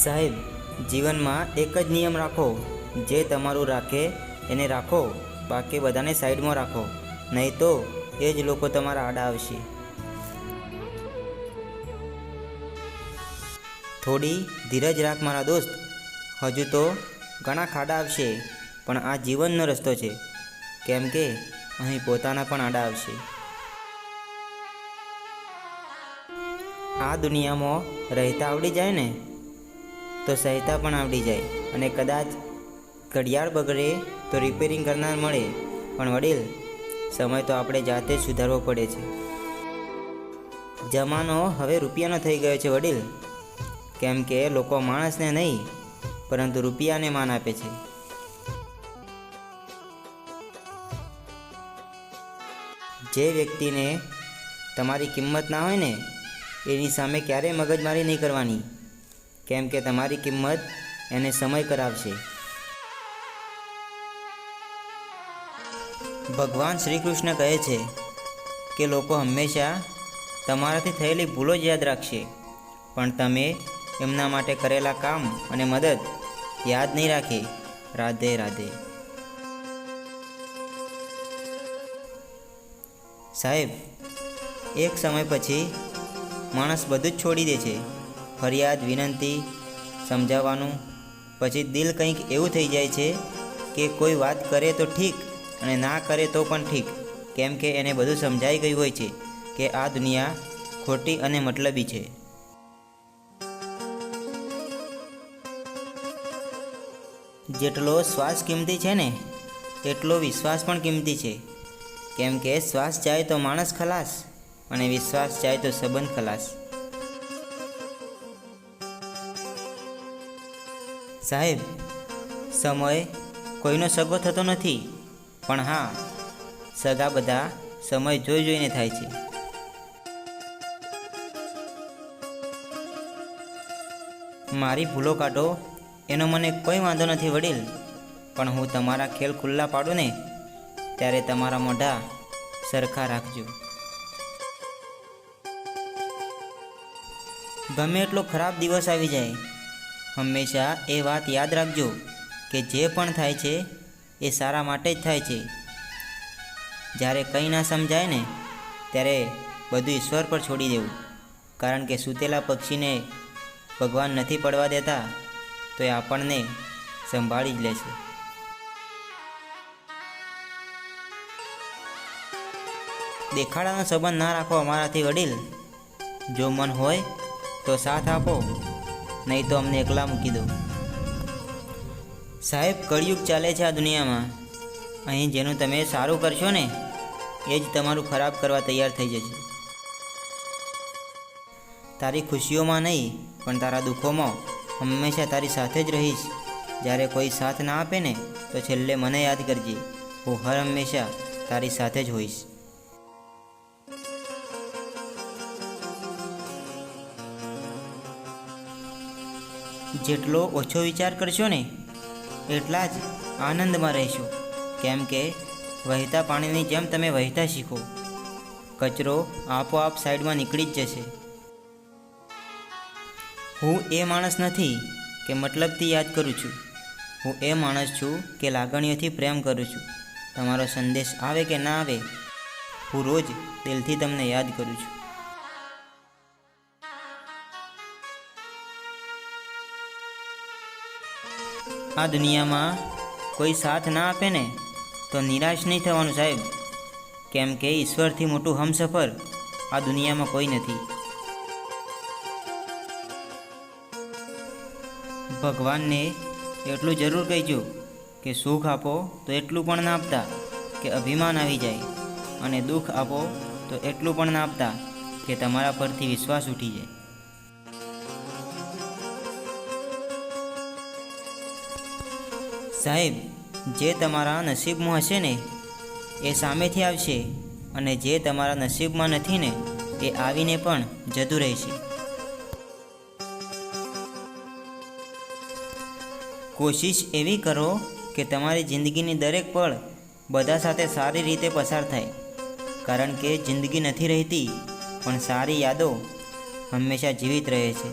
સાહેબ, જીવનમાં એક જ નિયમ રાખો, જે તમારું રાખે એને રાખો, બાકી બધાને સાઈડમાં રાખો, નહીં તો એ જ લોકો તમારા આડા આવશે. થોડી ધીરજ રાખ મારા દોસ્ત, હજુ તો ઘણા ખાડા આવશે, પણ આ જીવનનો રસ્તો છે, કેમ કે અહીં પોતાના પણ આડા આવશે. આ દુનિયામાં રહેતા આવડી જાય ને તો સહેતા પણ આવડી જાય, અને કદાચ ઘડિયાળ બગડે તો રિપેરિંગ કરનાર મળે, પણ વડીલ, સમય તો આપણે જાતે જ સુધારવો પડે છે. જમાનો હવે રૂપિયાનો થઈ ગયો છે વડીલ, કેમ કે લોકો માણસને નહીં પરંતુ રૂપિયાને માન આપે છે. જે વ્યક્તિને તમારી કિંમત ના હોય ને એની સામે ક્યારેય મગજમારી નહીં કરવાની, કેમ કે તમારી કિંમત એને સમય કરાવશે. ભગવાન શ્રી કૃષ્ણ કહે છે કે લોકો હંમેશા તમારાથી થયેલી ભૂલો જ યાદ રાખશે, પણ તમે એમના માટે કરેલા કામ અને મદદ યાદ નહીં રાખે. રાધે રાધે. સાહેબ, એક સમય પછી માણસ બધું જ છોડી દે છે. ફરિયાદ, વિનંતી, સમજાવવાનું, પછી દિલ કંઈક એવું થઈ જાય છે કે કોઈ વાત કરે તો ઠીક અને ના કરે તો પણ ઠીક, કેમ કે એને બધું સમજાઈ ગયું હોય છે કે આ દુનિયા ખોટી અને મતલબી છે. જેટલો શ્વાસ કિંમતી છે ને એટલો વિશ્વાસ પણ કિંમતી છે, કેમ કે શ્વાસ જાય તો માણસ ખલાસ અને વિશ્વાસ જાય તો સંબંધ ખલાસ. સાહેબ, સમય કોઈનો સગો થતો નથી, પણ હા, સગા બધા સમય જોઈ જોઈને થાય છે. મારી ભૂલો કાઢો એનો મને કોઈ વાંધો નથી વડીલ, પણ હું તમારા ખેલ ખુલ્લા પાડું ને ત્યારે તમારા મોઢા સરખા રાખજો. ગમે એટલો ખરાબ દિવસ આવી જાય, હંમેશા એ વાત યાદ રાખજો કે જે પણ થાય છે એ સારા માટે જ થાય છે. જ્યારે કંઈ ના સમજાય ને ત્યારે બધું ઈશ્વર પર છોડી દેવું, કારણ કે સૂતેલા પક્ષીને ભગવાન નથી પડવા દેતા તો એ આપણને સંભાળી જ લેશે. દેખાડાનો સંબંધ ના રાખો અમારાથી વડીલ, જો મન હોય તો સાથ આપો, નહીં તો અમને એકલા મૂકી દો. સાહેબ, કળિયુગ ચાલે છે આ દુનિયામાં, અહીં જેનું તમે સારું કરશો ને એ જ તમારું ખરાબ કરવા તૈયાર થઈ જશે. તારી ખુશીઓમાં નહીં પણ તારા દુઃખોમાં હંમેશા તારી સાથે જ રહીશ. જ્યારે કોઈ સાથ ના આપે ને તો છેલ્લે મને યાદ કરજે, હું હર હંમેશા તારી સાથે જ હોઈશ. જેટલો ઓછો વિચાર કરશો ને એટલા જ આનંદમાં રહેશો, કેમ કે વહેતા પાણીની જેમ તમે વહેતા શીખો. કચરો આપોઆપ સાઈડમાં નીકળી જ જશે. હું એ માણસ નથી કે મતલબથી યાદ કરું છું, હું એ માણસ છું કે લાગણીઓથી પ્રેમ કરું છું. તમારો સંદેશ આવે કે ના આવે, હું રોજ દિલથી તમને યાદ કરું છું. આ દુનિયામાં કોઈ સાથ ના આપે ને તો નિરાશ નહીં થવાનું સાહેબ, કેમ કે ઈશ્વરથી મોટું હમસફર આ દુનિયામાં કોઈ નથી. ભગવાનને એટલું જરૂર કહેજો કે સુખ આપો તો એટલું પણ ના આપતા કે અભિમાન આવી જાય, અને દુઃખ આપો તો એટલું પણ ના આપતા કે તમારા પરથી વિશ્વાસ ઉઠી જાય. સાહેબ, જે તમારા નસીબમાં હશે ને એ સામેથી આવશે, અને જે તમારા નસીબમાં નથી ને એ આવીને પણ જતું રહેશે. કોશિશ એવી કરો કે તમારી જિંદગીની દરેક પળ બધા સાથે સારી રીતે પસાર થાય, કારણ કે જિંદગી નથી રહેતી પણ સારી યાદો હંમેશા જીવિત રહે છે.